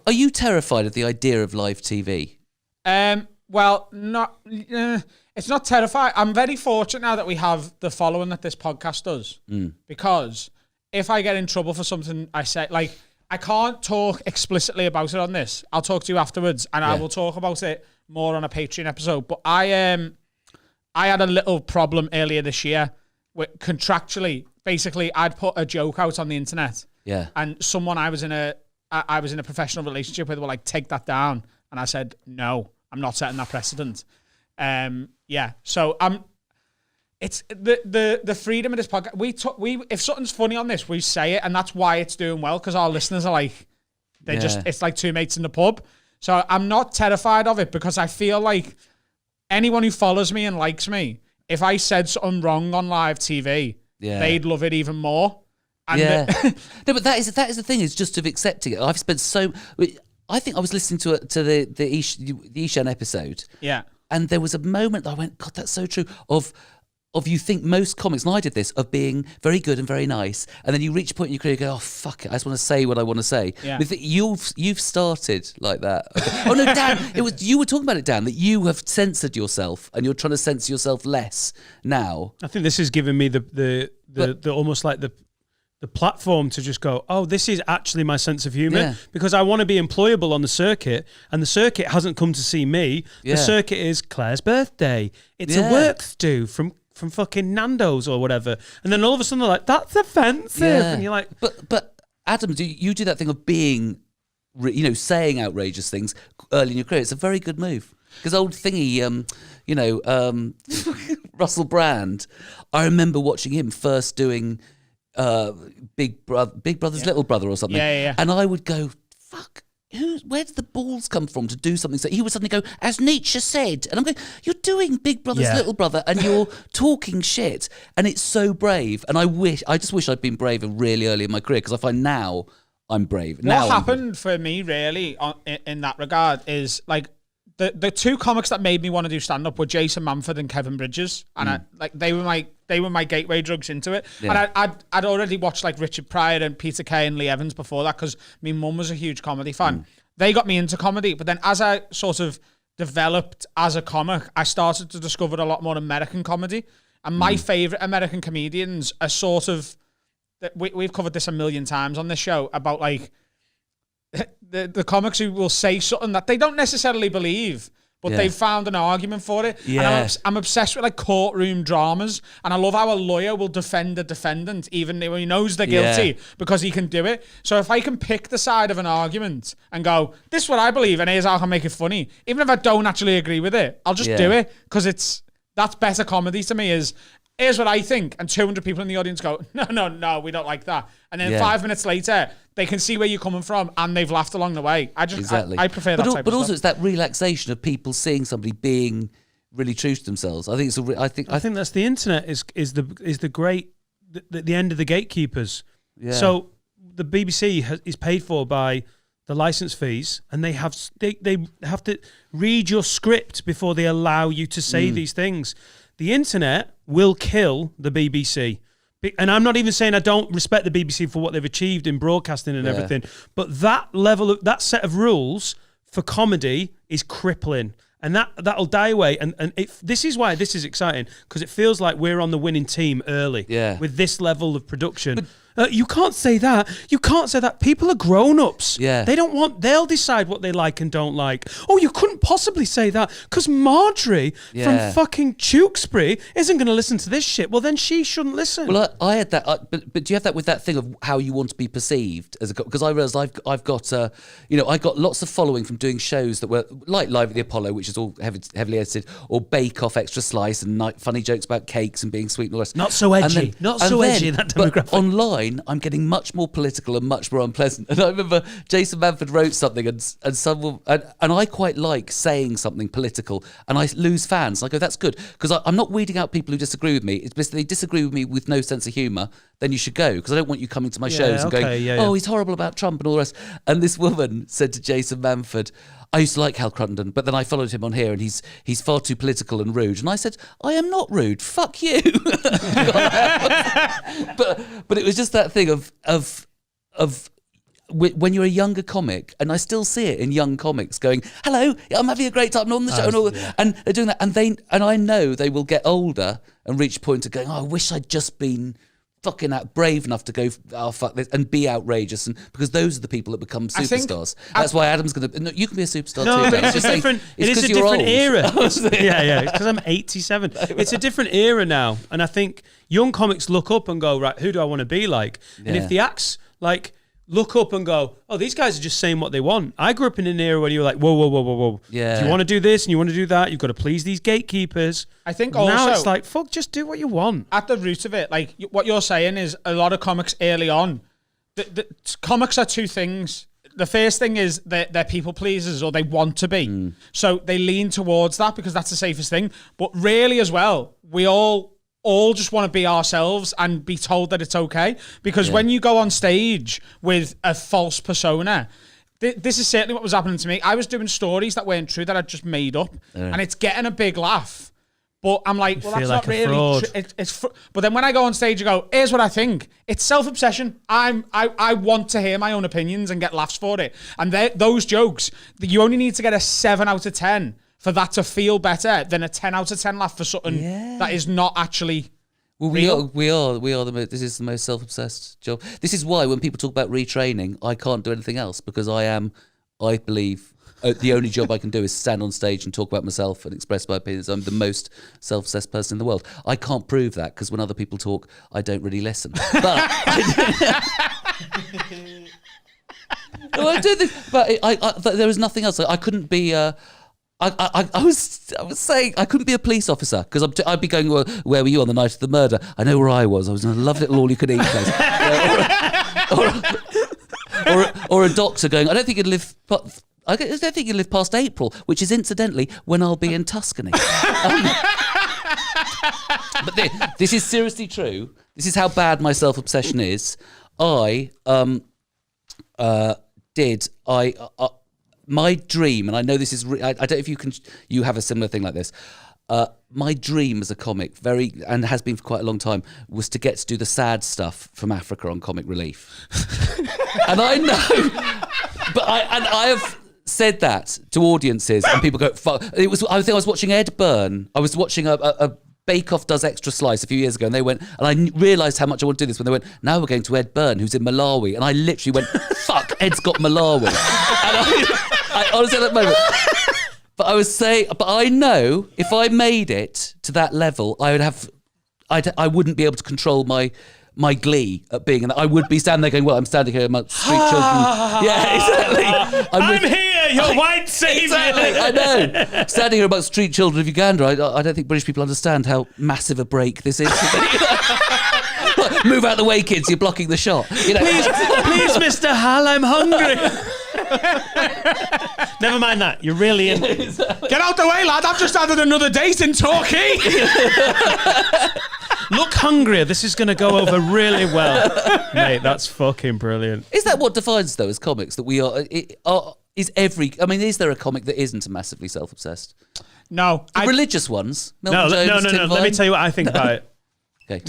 Are you terrified of the idea of live TV? Well, not. It's not terrifying. I'm very fortunate now that we have the following that this podcast does. Because if I get in trouble for something I say, like, I can't talk explicitly about it on this. I'll talk to you afterwards, and I will talk about it more on a Patreon episode. But I had a little problem earlier this year with contractually. Basically, I'd put a joke out on the internet, and someone I was in a professional relationship with were like, take that down, and I said, no, I'm not setting that precedent. So it's the freedom of this podcast. We if something's funny on this, we say it, and that's why it's doing well, because our listeners are like, it's like two mates in the pub. So I'm not terrified of it, because I feel like anyone who follows me and likes me, if I said something wrong on live TV, they'd love it even more. And no, but that is the thing, is just of accepting it. I've spent I think I was listening to the Ishan episode. Yeah. And there was a moment that I went, God, that's so true, of you think most comics, and I did this, of being very good and very nice, and then you reach a point in your career, you go, oh, fuck it, I just want to say what I want to say. Yeah. You've started like that. Oh, no, Dan, you were talking about it, Dan, that you have censored yourself, and you're trying to censor yourself less now. I think this has given me the almost like the platform to just go, oh, this is actually my sense of humour, because I want to be employable on the circuit, and the circuit hasn't come to see me. Yeah. The circuit is Claire's birthday. It's a work do from fucking Nando's or whatever. And then all of a sudden they're like, that's offensive. Yeah. And you're like... But Adam, you do that thing of being, saying outrageous things early in your career. It's a very good move. Because old thingy, Russell Brand, I remember watching him first doing... Big Brother's Little Brother or something. Yeah. And I would go, fuck, where did the balls come from to do something? So he would suddenly go, as Nietzsche said. And I'm going, you're doing Big Brother's Little Brother and you're talking shit. And it's so brave. And I just wish I'd been braver really early in my career, because I find now I'm brave. What happened for me really in that regard is, like, the two comics that made me want to do stand-up were Jason Manford and Kevin Bridges. And they were my gateway drugs into it. Yeah. And I'd already watched like Richard Pryor and Peter Kay and Lee Evans before that, because my mum was a huge comedy fan. They got me into comedy. But then as I sort of developed as a comic, I started to discover a lot more American comedy. And my favourite American comedians are sort of... We've covered this a million times on this show about, like... The comics who will say something that they don't necessarily believe, but they've found an argument for it. Yeah. And I'm obsessed with like courtroom dramas, and I love how a lawyer will defend a defendant even though he knows they're guilty, because he can do it. So if I can pick the side of an argument and go, this is what I believe, and here's how I can make it funny, even if I don't actually agree with it, I'll just do it, because that's better comedy to me. Is here's what I think, and 200 people in the audience go, no, we don't like that. And then 5 minutes later, they can see where you're coming from, and they've laughed along the way. I prefer that type of stuff. But also, it's that relaxation of people seeing somebody being really true to themselves. I think I think that's the internet is the great the end of the gatekeepers. Yeah. So the BBC is paid for by the license fees, and they have to read your script before they allow you to say these things. The internet will kill the BBC. And I'm not even saying I don't respect the BBC for what they've achieved in broadcasting and everything, but that set of rules for comedy is crippling, and that'll die away. And this is why this is exciting, because it feels like we're on the winning team early with this level of production. You can't say that. You can't say that. People are grown-ups. Yeah. They'll decide what they like and don't like. Oh, you couldn't possibly say that because Marjorie from fucking Tewkesbury isn't going to listen to this shit. Well, then she shouldn't listen. Well, I had that. But do you have that with that thing of how you want to be perceived as a? Because I realised I've got I got lots of following from doing shows that were like Live at the Apollo, which is all heavily edited, or Bake Off Extra Slice and funny jokes about cakes and being sweet and all the rest. Not so edgy. Edgy, that demographic. But online, I'm getting much more political and much more unpleasant. And I remember Jason Manford wrote something, and someone and I quite like saying something political, and I lose fans. I go, that's good, because I'm not weeding out people who disagree with me. It's basically they disagree with me with no sense of humour, then you should go, because I don't want you coming to my shows and going, oh, he's horrible about Trump and all the rest. And this woman said to Jason Manford, I used to like Hal Cruttenden, but then I followed him on here, and he's far too political and rude. And I said, I am not rude. Fuck you. But it was just that thing of when you're a younger comic, and I still see it in young comics going, hello, I'm having a great time on the show, and they're doing that, and I know they will get older and reach a point of going, I wish I'd just been fucking brave enough to go, oh fuck this, and be outrageous, and because those are the people that become superstars. That's why Adam's gonna. No, you can be a superstar too. But it's different. It is a different era. Yeah, because I'm 87. It's a different era now, and I think young comics look up and go, right, who do I want to be like? And if the acts like look up and go, oh, these guys are just saying what they want. I grew up in an era where you were like, whoa. Yeah. If you want to do this and you want to do that, you've got to please these gatekeepers. I think now also, it's like, fuck, just do what you want. At the root of it, like what you're saying is a lot of comics early on, the comics are two things. The first thing is they're people pleasers, or they want to be. So they lean towards that because that's the safest thing. But really as well, we all just want to be ourselves and be told that it's okay. Because when you go on stage with a false persona, this is certainly what was happening to me. I was doing stories that weren't true, that I'd just made up, and it's getting a big laugh. But I'm like, well, that's not really true. But then when I go on stage, I go, here's what I think. It's self-obsession. I want to hear my own opinions and get laughs for it. And those jokes, you only need to get a 7 out of 10 for that to feel better than a 10 out of 10 laugh for something that is not actually real. We are this is the most self-obsessed job. This is why when people talk about retraining, I can't do anything else, because I believe the only job I can do is stand on stage and talk about myself and express my opinions. I'm the most self-obsessed person in the world. I can't prove that, because when other people talk, I don't really listen. But no, I do this, but there was nothing else. I couldn't be. I was saying I couldn't be a police officer, because I'd be going, well, where were you on the night of the murder? I know where I was. I was in a lovely little all-you-can-eat place. Or a doctor going, I don't think you'd live past April, which is incidentally when I'll be in Tuscany. But this is seriously true. This is how bad my self-obsession is. My dream, and I know this is, I don't know if you have a similar thing like this. My dream as a comic, and has been for quite a long time, was to get to do the sad stuff from Africa on Comic Relief. And I know, but I have said that to audiences, and people go, fuck. I think I was watching Ed Byrne. I was watching a Bake Off Does Extra Slice a few years ago, and they went, and I realised how much I want to do this when they went, now we're going to Ed Byrne, who's in Malawi. And I literally went, fuck, Ed's got Malawi. And I honestly, at that moment, but I was saying, but I know if I made it to that level, I wouldn't be able to control my glee at being in that. I would be standing there going, well, I'm standing here amongst street children. Yeah, exactly. I'm here, your white saviour. Exactly, I know. Standing here amongst street children of Uganda, I don't think British people understand how massive a break this is. Move out of the way, kids, you're blocking the shot. You know? Please, Mr. Hal, I'm hungry. Never mind that. You're really in. Get out the way, lad. I've just added another date in Torquay. Look hungrier. This is going to go over really well. Mate, that's fucking brilliant. Is that what defines us, though, as comics? That we are... is there a comic that isn't massively self-obsessed? No. Religious ones? No. Let me tell you what I think about it. Okay.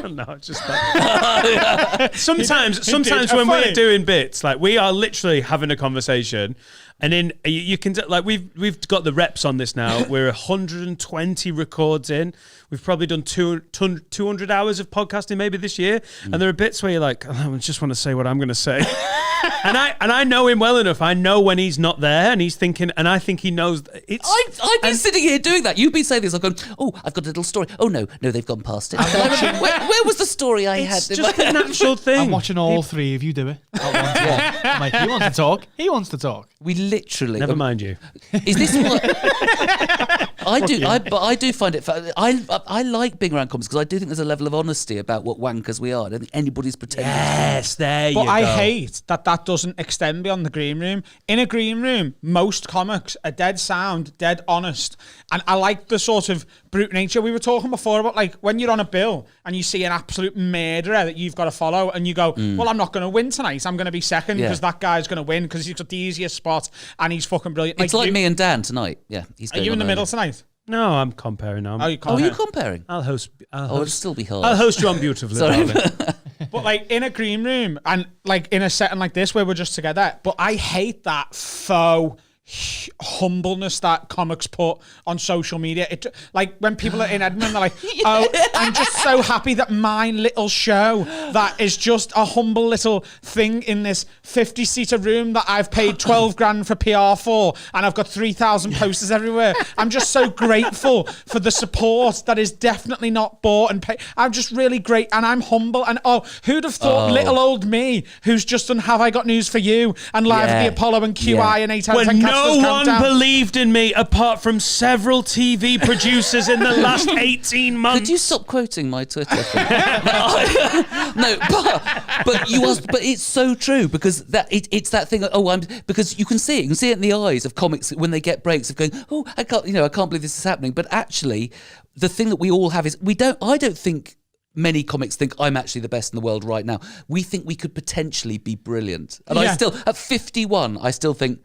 No, it's just that. Sometimes when we're doing bits, like we are literally having a conversation, and then you can like we've got the reps on this now. We're 120 records in. We've probably done 200 hours of podcasting maybe this year, and there are bits where you're like, oh, I just want to say what I'm going to say. And I know him well enough. I know when he's not there, and he's thinking, and I think he knows. I've been sitting here doing that. You've been saying this. I've gone, oh, I've got a little story. Oh no, they've gone past it. Where was the story I had? It's just a natural thing. I'm watching all three of you do it at one time. Like, he wants to talk. He wants to talk. We literally. Never mind you. Is this what I do? But I do find it. I like being around comics because I do think there's a level of honesty about what wankers we are. I don't think anybody's pretending. Yes, there you go. But I hate that doesn't extend beyond the green room. In a green room, most comics are dead sound, dead honest. And I like the sort of brute nature. We were talking before about like when you're on a bill and you see an absolute murderer that you've got to follow and you go, well, I'm not going to win tonight. I'm going to be second because that guy's going to win because he's got the easiest spot and he's fucking brilliant. It's like me and Dan tonight. Yeah. Are you in the middle tonight? No, I'm comparing now. Are you comparing? I'll host. It'll still be hard. I'll host you on beautifully. Sorry. But like in a green room and like in a setting like this where we're just together. But I hate that faux humbleness that comics put on social media. It like when people are in Edinburgh, they're like, "Oh, I'm just so happy that my little show that is just a humble little thing in this 50-seater room that I've paid 12 grand for PR for, and I've got 3,000 posters everywhere. I'm just so grateful for the support that is definitely not bought and paid. I'm just really great, and I'm humble. And who'd have thought little old me, who's just done Have I Got News for You and Live at the Apollo and QI and 8 out of 10 no one believed in me apart from several TV producers in the last 18 months. Could you stop quoting my Twitter thing? No, but it's so true because it's that thing. Because you can see it. You can see it in the eyes of comics when they get breaks of going, oh, I can't believe this is happening. But actually, the thing that we all have is I don't think many comics think I'm actually the best in the world right now. We think we could potentially be brilliant. And I still, at 51, I still think,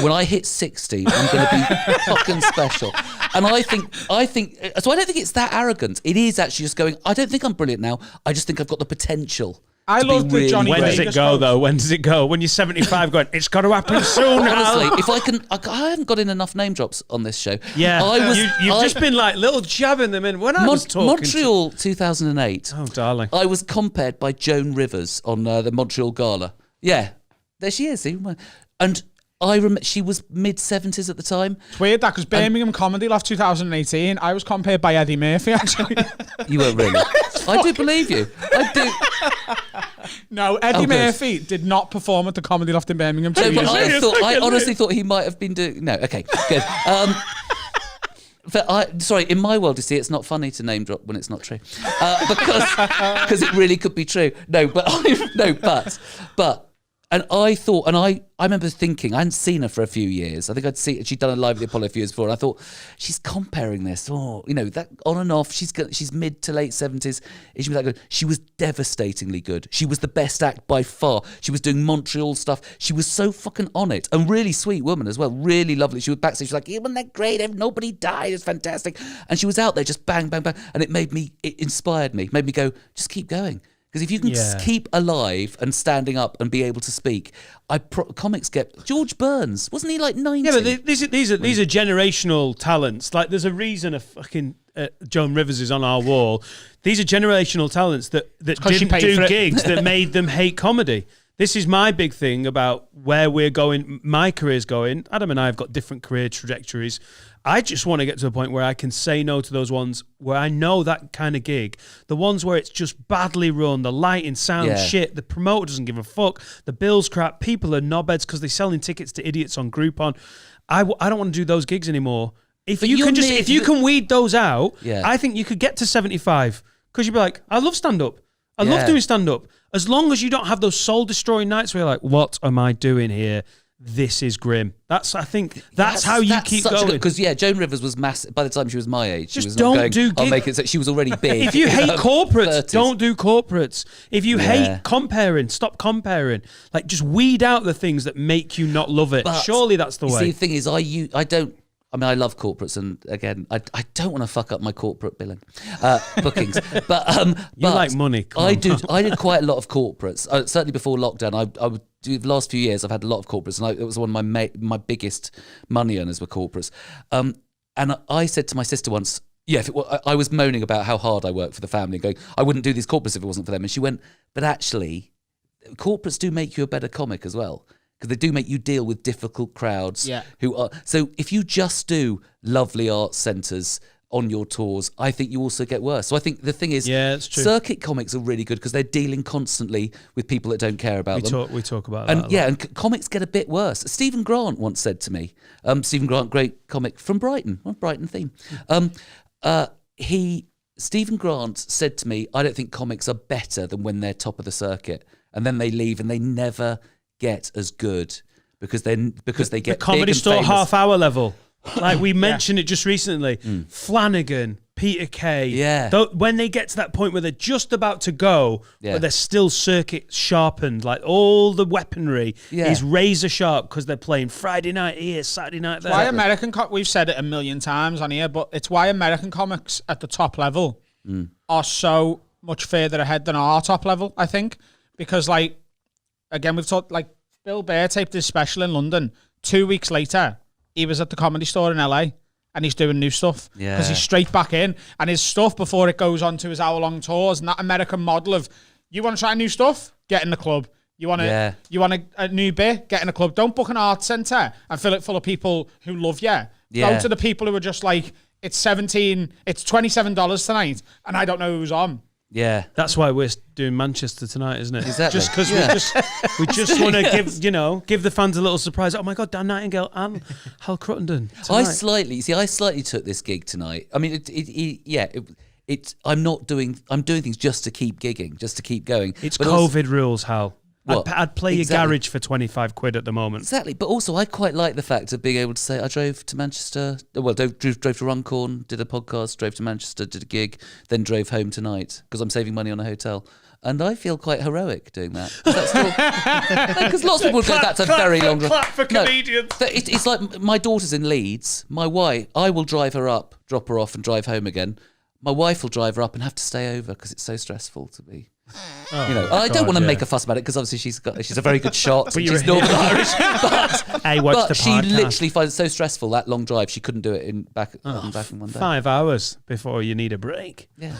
when I hit 60, I'm going to be fucking special. And I think, so I don't think it's that arrogant. It is actually just going, I don't think I'm brilliant now. I just think I've got the potential. I love the Johnny When does it go, though? When does it go? When you're 75 going, it's got to happen soon. Honestly, if I haven't got in enough name drops on this show. Yeah. You've just been like little jabbing them in. When I was talking Montreal 2008. Oh, darling. I was compared by Joan Rivers on the Montreal Gala. Yeah. There she is. See? And I remember she was mid-70s at the time. It's weird that because Birmingham Comedy Loft 2018, I was compared by Eddie Murphy, actually. You weren't really. I do believe you. I do. No, Eddie Murphy did not perform at the Comedy Loft in Birmingham. I honestly thought he might have been doing... No, okay, good. Sorry, in my world, you see, it's not funny to name drop when it's not true. Because it really could be true. No, but... And I thought, and I remember thinking, I hadn't seen her for a few years. I think she'd done a Live at the Apollo a few years before. And I thought, she's comparing this. That on and off. She's mid to late 70s. Is she that good? She was devastatingly good. She was the best act by far. She was doing Montreal stuff. She was so fucking on it. And really sweet woman as well. Really lovely. She was backstage. She was like, isn't that great? Nobody died. It's fantastic. And she was out there just bang, bang, bang. And it inspired me. Made me go, just keep going. Because if you can keep alive and standing up and be able to speak, comics get... George Burns, wasn't he like 90? Yeah, but these are generational talents. Like, there's a reason a fucking Joan Rivers is on our wall. These are generational talents that didn't do gigs that made them hate comedy. This is my big thing about where we're going, my career's going. Adam and I have got different career trajectories. I just want to get to a point where I can say no to those ones where I know that kind of gig. The ones where it's just badly run, the lighting, sound, shit, the promoter doesn't give a fuck, the bill's crap, people are knobheads because they're selling tickets to idiots on Groupon. I don't want to do those gigs anymore. If you can weed those out, I think you could get to 75 because you'd be like, I love stand-up. I love doing stand-up. As long as you don't have those soul-destroying nights where you're like, what am I doing here? This is grim. That's how you keep going. Because Joan Rivers was massive by the time she was my age. Just she was don't not going, do. I'll make it. So she was already big. If you hate corporates, 30s. don't do corporates. If you hate comparing, stop comparing. Like, just weed out the things that make you not love it. But surely that's the way. See, the thing is, I love corporates, and again, I don't want to fuck up my corporate billing bookings. But you like money. I did quite a lot of corporates. Certainly before lockdown, I would do the last few years. I've had a lot of corporates, and it was one of my biggest money earners were corporates. And I said to my sister once, I was moaning about how hard I work for the family, going, I wouldn't do these corporates if it wasn't for them. And she went, but actually, corporates do make you a better comic as well. Because they do make you deal with difficult crowds who are... So if you just do lovely art centres on your tours, I think you also get worse. So I think the thing is, it's true. Circuit comics are really good because they're dealing constantly with people that don't care about them. We talk about that. And comics get a bit worse. Stephen Grant once said to me, Stephen Grant, great comic from Brighton, Brighton theme. Stephen Grant said to me, I don't think comics are better than when they're top of the circuit. And then they leave and they never get as good because they get the Comedy big Store famous. half-hour level. Like we mentioned it just recently. Flanagan, Peter Kay. When they get to that point where they're just about to go, but they're still circuit sharpened, like all the weaponry is razor sharp because they're playing Friday night here, Saturday night there. Why American we've said it a million times on here, but it's why American comics at the top level are so much further ahead than our top level, I think, because like, again, we've talked, like, Bill Burr taped his special in London. 2 weeks later, he was at the Comedy Store in LA, and he's doing new stuff because he's straight back in, and his stuff before it goes on to his hour-long tours, and that American model of, you want to try new stuff? Get in the club. You want a new bit? Get in a club. Don't book an art centre and fill it full of people who love you. Go to the people who are just like, it's $27 tonight, and I don't know who's on. Yeah, that's why we're doing Manchester tonight, isn't it? Exactly. Just because we just want to give the fans a little surprise. Oh my God, Dan Nightingale and Hal Cruttenden tonight. I slightly took this gig tonight. I mean, I'm doing things just to keep gigging, just to keep going. It's but COVID rules, Hal. What? I'd play your garage for 25 quid at the moment. Exactly, but also I quite like the fact of being able to say I drove to Manchester, drove to Runcorn, did a podcast, drove to Manchester, did a gig, then drove home tonight because I'm saving money on a hotel. And I feel quite heroic doing that. Because lots of people go, that's a very long drive. Clap for comedians. It's like my daughter's in Leeds. My wife, I will drive her up, drop her off and drive home again. My wife will drive her up and have to stay over because it's so stressful to be... I don't want to make a fuss about it because obviously she's a very good shot. She's Northern Irish, but she literally finds it so stressful, that long drive. She couldn't do it back in one day. 5 hours before you need a break. Yeah.